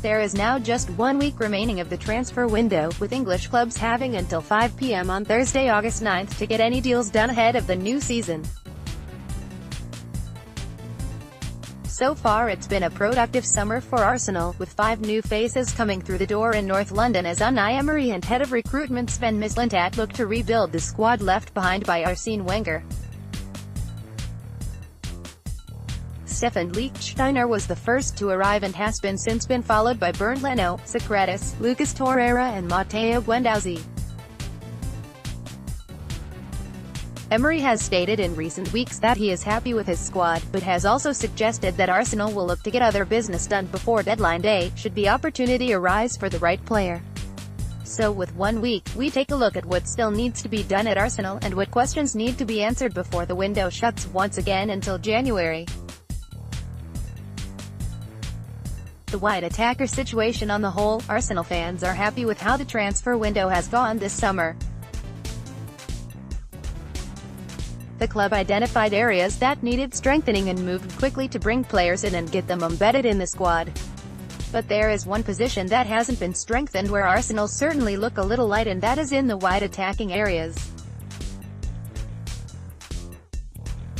There is now just 1 week remaining of the transfer window, with English clubs having until 5 p.m. on Thursday, August 9th to get any deals done ahead of the new season. So far it's been a productive summer for Arsenal, with 5 new faces coming through the door in North London as Unai Emery and head of recruitment Sven Mislintat look to rebuild the squad left behind by Arsene Wenger. Stephan Lichtsteiner was the first to arrive and has since been followed by Bernd Leno, Sokratis, Torrei and Matteo Guendouzi. Emery has stated in recent weeks that he is happy with his squad, but has also suggested that Arsenal will look to get other business done before deadline day, should the opportunity arise for the right player. So with 1 week, we take a look at what still needs to be done at Arsenal, and what questions need to be answered before the window shuts once again until January. The wide attacker situation on the whole, Arsenal fans are happy with how the transfer window has gone this summer. The club identified areas that needed strengthening and moved quickly to bring players in and get them embedded in the squad. But there is one position that hasn't been strengthened where Arsenal certainly look a little light, and that is in the wide attacking areas.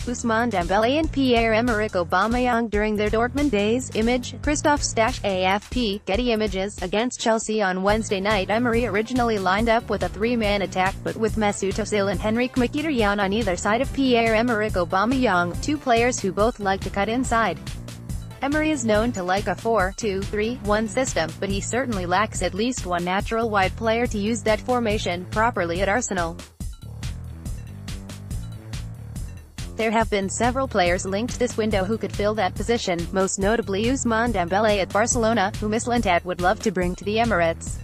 Ousmane Dembele and Pierre-Emerick Aubameyang during their Dortmund days. Image, Christoph Stasch, AFP, Getty Images. Against Chelsea on Wednesday night, Emery originally lined up with a 3-man attack, but with Mesut Özil and Henrikh Mkhitaryan on either side of Pierre-Emerick Aubameyang, 2 players who both like to cut inside. Emery is known to like a 4-2-3-1 system, but he certainly lacks at least one natural wide player to use that formation properly at Arsenal. There have been several players linked this window who could fill that position, most notably Ousmane Dembele at Barcelona, who Mislintat would love to bring to the Emirates.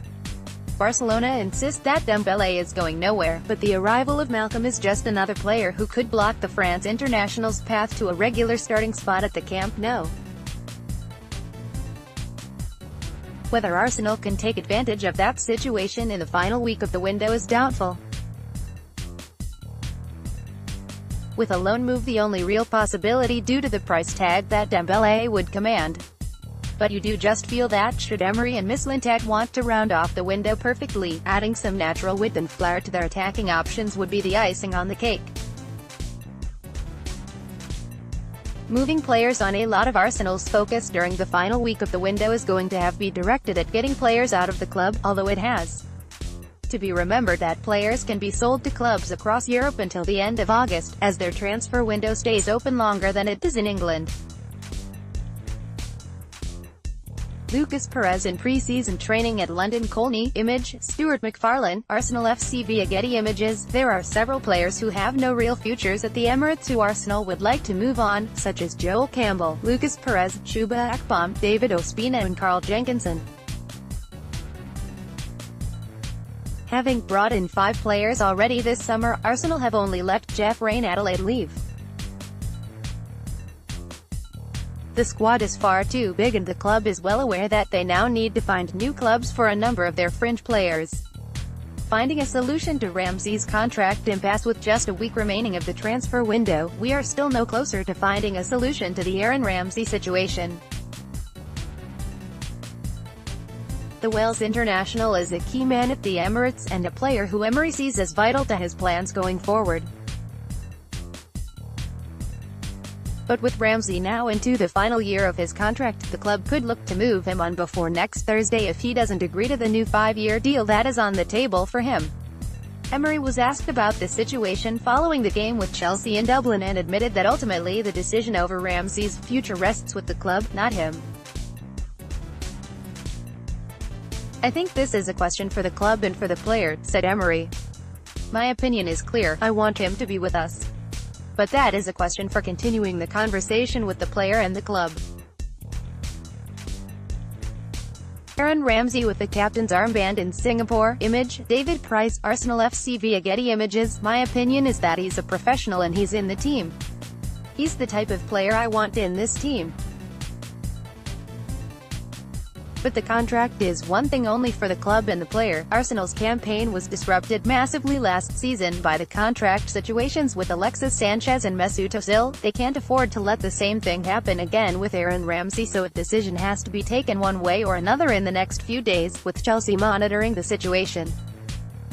Barcelona insist that Dembele is going nowhere, but the arrival of Malcolm is just another player who could block the France international's path to a regular starting spot at the Camp Nou. Whether Arsenal can take advantage of that situation in the final week of the window is doubtful. With a loan move the only real possibility due to the price tag that Dembele would command. But you do just feel that should Emery and Mislintat want to round off the window perfectly, adding some natural width and flair to their attacking options would be the icing on the cake. Moving players on. A lot of Arsenal's focus during the final week of the window is going to be directed at getting players out of the club, although it has to be remembered that players can be sold to clubs across Europe until the end of August, as their transfer window stays open longer than it does in England. Lucas Perez in pre-season training at London Colney. Image, Stuart McFarlane, Arsenal FC via Getty Images. There are several players who have no real futures at the Emirates who Arsenal would like to move on, such as Joel Campbell, Lucas Perez, Chuba Akpom, David Ospina and Carl Jenkinson. Having brought in 5 players already this summer, Arsenal have only let Jeff Adelaide leave. The squad is far too big, and the club is well aware that they now need to find new clubs for a number of their fringe players. Finding a solution to Ramsey's contract impasse with just a week remaining of the transfer window, we are still no closer to finding a solution to the Aaron Ramsey situation. The Wales international is a key man at the Emirates, and a player who Emery sees as vital to his plans going forward. But with Ramsey now into the final year of his contract, the club could look to move him on before next Thursday if he doesn't agree to the new 5-year deal that is on the table for him. Emery was asked about the situation following the game with Chelsea in Dublin and admitted that ultimately the decision over Ramsey's future rests with the club, not him. "I think this is a question for the club and for the player," said Emery. "My opinion is clear, I want him to be with us. But that is a question for continuing the conversation with the player and the club." Aaron Ramsey with the captain's armband in Singapore. Image, David Price, Arsenal FC via Getty Images. "My opinion is that he's a professional and he's in the team. He's the type of player I want in this team. But the contract is one thing only for the club and the player. Arsenal's campaign was disrupted massively last season by the contract situations with Alexis Sanchez and Mesut Ozil. They can't afford to let the same thing happen again with Aaron Ramsey, so a decision has to be taken one way or another in the next few days, with Chelsea monitoring the situation.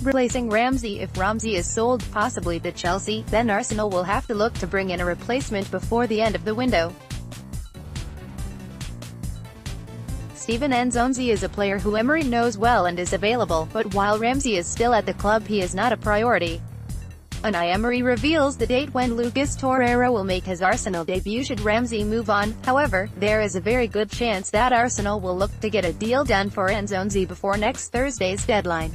Replacing Ramsey. If Ramsey is sold, possibly to Chelsea, then Arsenal will have to look to bring in a replacement before the end of the window. Steven Nzonzi is a player who Emery knows well and is available, but while Ramsey is still at the club, he is not a priority. Unai Emery reveals the date when Lucas Torrei will make his Arsenal debut should Ramsey move on. However, there is a very good chance that Arsenal will look to get a deal done for Nzonzi before next Thursday's deadline.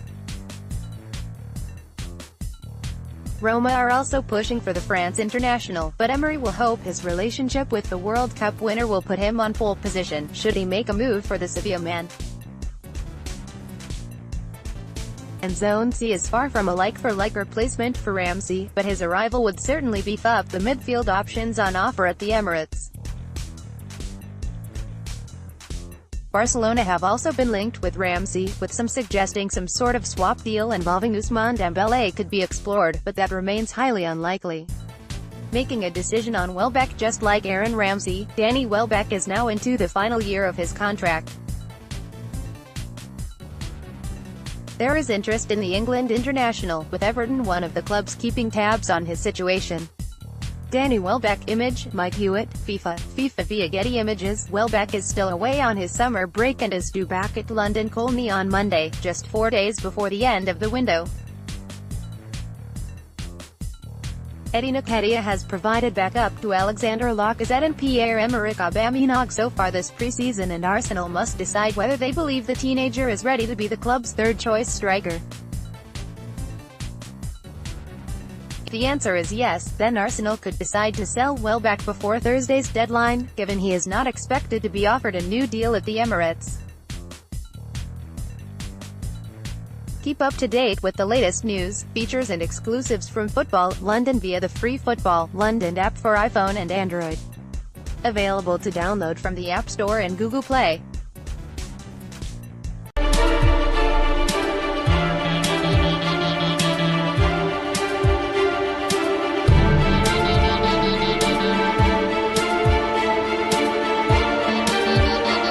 Roma are also pushing for the France international, but Emery will hope his relationship with the World Cup winner will put him on pole position, should he make a move for the Sevilla man. Nzonzi is far from a like-for-like replacement for Ramsey, but his arrival would certainly beef up the midfield options on offer at the Emirates. Barcelona have also been linked with Ramsey, with some suggesting some sort of swap deal involving Ousmane Dembele could be explored, but that remains highly unlikely. Making a decision on Welbeck. Just like Aaron Ramsey, Danny Welbeck is now into the final year of his contract. There is interest in the England international, with Everton one of the clubs keeping tabs on his situation. Danny Welbeck. Image, Mike Hewitt, FIFA via Getty Images. Welbeck is still away on his summer break and is due back at London Colney on Monday, just 4 days before the end of the window. Eddie Nketiah has provided backup to Alexander Lacazette and Pierre-Emerick Aubameyang so far this pre-season, and Arsenal must decide whether they believe the teenager is ready to be the club's third-choice striker. If the answer is yes, then Arsenal could decide to sell Welbeck before Thursday's deadline, given he is not expected to be offered a new deal at the Emirates. Keep up to date with the latest news, features and exclusives from Football London via the free Football London app for iPhone and Android. Available to download from the App Store and Google Play.